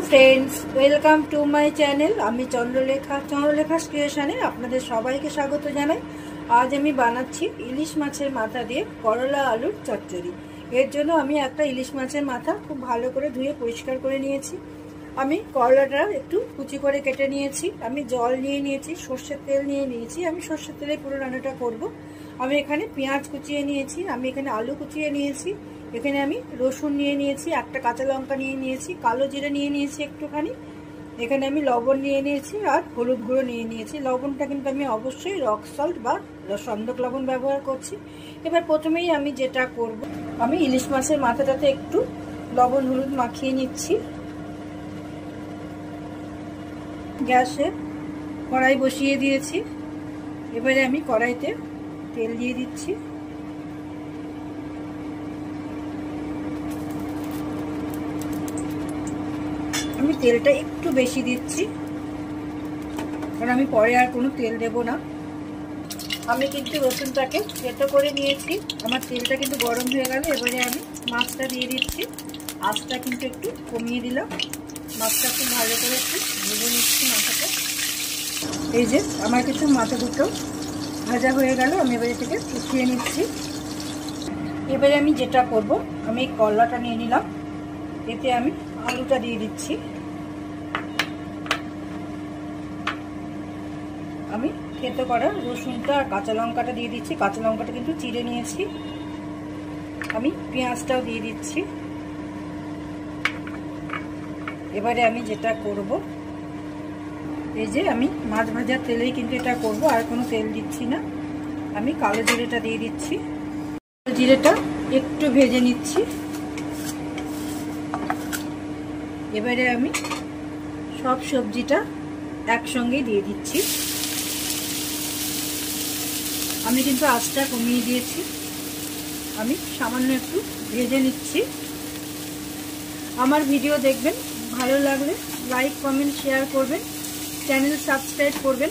Friends welcome to my channel आमी चंद्रलेखा क्रिएशने आपनादेर सबाइके स्वागत जानाई। आज आमी बानाচ্ছি इलिश माछेर माथा दिए करला आलुर चच्चड़ी। एर जोन्नो आमी एकटा इलिश माछेर माथा खूब भालो करे धुए परिष्कार करे निয়েছি। आमी करलाटा एकटू कुचि करे केटे निয়েছি। आमी जल निয়ে নিয়েছি, সরষের তেল নিয়ে নিয়েছি। আমি সরষের তেলে পুরো রান্নাটা করব। আমি এখানে পেঁয়াজ কুচিয়ে নিয়েছি, আমি এখানে আলু কুচিয়ে নিয়েছি, এখানে আমি রসুন নিয়ে নিয়েছি, একটা কাঁচা লঙ্কা নিয়ে নিয়েছি, কালো জিরে নিয়ে নিয়েছি একটুখানি, এখানে আমি লবণ নিয়ে নিয়েছি আর হলুদ গুঁড়ো নিয়ে নিয়েছি। লবণটা কিন্তু আমি অবশ্যই রক সল্ট বা সন্দক লবণ ব্যবহার করছি। এবার প্রথমেই আমি যেটা করব, আমি ইলিশ মাছের মাথাটাতে একটু লবণ হলুদ মাখিয়ে নিচ্ছি। গ্যাসে কড়াই বসিয়ে দিয়েছি। এবারে আমি কড়াইতে তেল দিয়ে দিচ্ছি। আমি তেলটা একটু বেশি দিচ্ছি কারণ আমি পরে আর কোনো তেল দেব না। আমি কিন্তু রসুনটাকে থেতো করে নিয়েছি। আমার তেলটা কিন্তু গরম হয়ে গেল। এবারে আমি মাছটা দিয়ে দিচ্ছি। আঁচটা কিন্তু একটু কমিয়ে দিলাম। মাছটা খুব ভালো করে একটু ভেজে নিচ্ছি মাথাটা। এই যে আমার কিছু মাথা দুটো ভাজা হয়ে গেল। আমি এবারে থেকে উঠিয়ে নিচ্ছি। এবারে আমি যেটা করব, আমি এই করলাটা নিয়ে নিলাম, এতে আমি আলুটা দিয়ে দিচ্ছি। আমি থেতো করা রসুনটা আর কাঁচা লঙ্কাটা দিয়ে দিচ্ছি। কাঁচা লঙ্কাটা কিন্তু চিড়ে নিয়েছি। আমি পেঁয়াজটাও দিয়ে দিচ্ছি। এবারে আমি যেটা করব, এই যে আমি মাছ ভাজার তেলেই কিন্তু এটা করব, আর কোনো তেল দিচ্ছি না। আমি কালো জিরেটা দিয়ে দিচ্ছি। জিরেটা একটু ভেজে নিচ্ছি। এবারে আমি সব সবজিটা একসঙ্গে দিয়ে দিচ্ছি। আমি কিন্তু আঁচটা কমিয়ে দিয়েছি। আমি সামান্য একটু ভেজে নিচ্ছি। আমার ভিডিও দেখবেন, ভালো লাগলে লাইক কমেন্ট শেয়ার করবেন, চ্যানেল সাবস্ক্রাইব করবেন।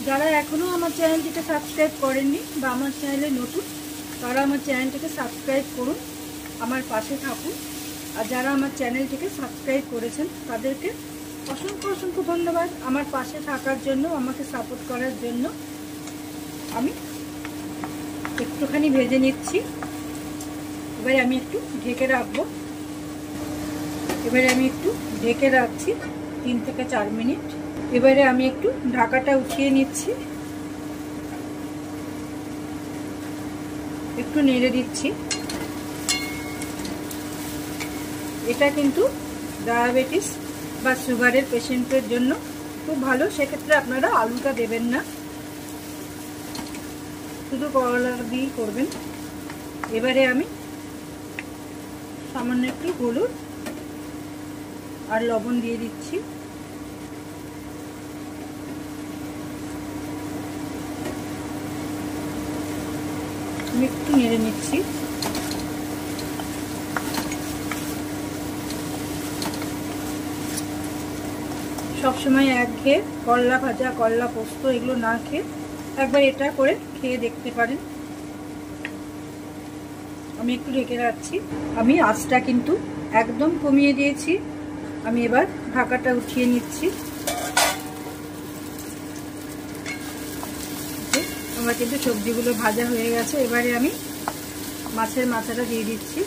যারা এখনও আমার চ্যানেলটিকে সাবস্ক্রাইব করেননি বা আমার চ্যানেলে নতুন, তারা আমার চ্যানেলটিকে সাবস্ক্রাইব করুন, আমার পাশে থাকুন। আর যারা আমার চ্যানেলটিকে সাবস্ক্রাইব করেছেন তাদেরকে অসংখ্য অসংখ্য ধন্যবাদ আমার পাশে থাকার জন্য, আমাকে সাপোর্ট করার জন্য। আমি একটুখানি ভেজে নিচ্ছি। এবারে আমি একটু ঢেকে রাখবো। এবারে আমি একটু ঢেকে রাখছি 3 থেকে 4 মিনিট। এবারে আমি একটু ঢাকাটা উঠিয়ে নিচ্ছি, একটু নেড়ে দিচ্ছি। এটা কিন্তু ডায়াবেটিস বা সুগারের পেশেন্টের জন্য খুব ভালো। সেক্ষেত্রে আপনারা আলুটা দেবেন না, শুধু করলা দিয়েই করবেন। এবারে আমি সামান্য একটু হলুদ আর লবণ দিয়ে দিচ্ছি। আমি একটু নেড়ে নিচ্ছি। সবসময় একঘেয়ে করলা ভাজা, করলা পোস্ত এগুলো না খেয়ে একবার এটা করে খেয়ে দেখতে পারেন। আমি একটু ঢেকে রাখছি। আমি আঁচটা কিন্তু একদম কমিয়ে দিয়েছি। আমি এবার ঢাকাটা উঠিয়ে নিচ্ছি। আমার কিন্তু সবজিগুলো ভাজা হয়ে গেছে। এবারে আমি মাছের মাথাটা দিয়ে দিচ্ছি।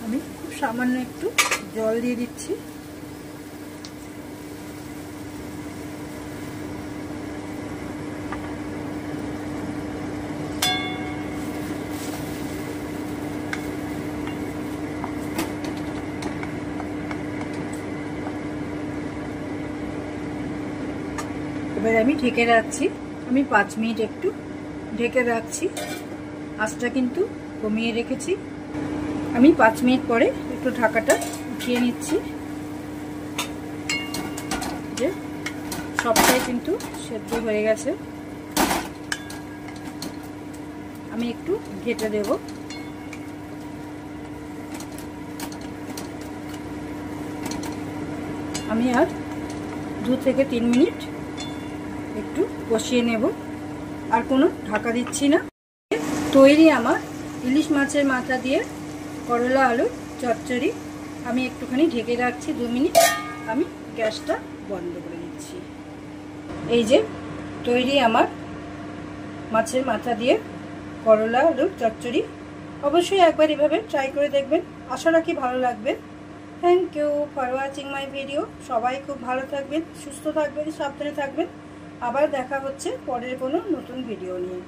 আমি খুব সামান্য একটু জল দিয়ে দিচ্ছি। এবার আমি ঢেকে রাখছি। আমি 5 মিনিট একটু ঢেকে রাখছি। আঁচটা কিন্তু কমিয়ে রেখেছি। আমি 5 মিনিট পরে একটু ঢাকাটা উঠিয়ে নিচ্ছি। যে সবটাই কিন্তু সেদ্ধ হয়ে গেছে। আমি একটু ঘেটে দেব। আমি আর 2 থেকে 3 মিনিট একটু কষিয়ে নেব, আর কোনো ঢাকা দিচ্ছি না। তৈরি আমার ইলিশ মাছের মাথা দিয়ে করলা আলুর চচ্চড়ি। আমি একটুখানি ঢেকে রাখছি 2 মিনিট, আমি গ্যাসটা বন্ধ করে দিচ্ছি। এই যে তৈরি আমার মাছের মাথা দিয়ে করলা আলুর চচ্চড়ি। অবশ্যই একবার এভাবে ট্রাই করে দেখবেন, আশা রাখি ভালো লাগবে। Thank you for watching my video. সবাই খুব ভালো থাকবেন, সুস্থ থাকবেন, সাবধানে থাকবেন। আবার দেখা হচ্ছে পরের কোনো নতুন ভিডিও নিয়ে।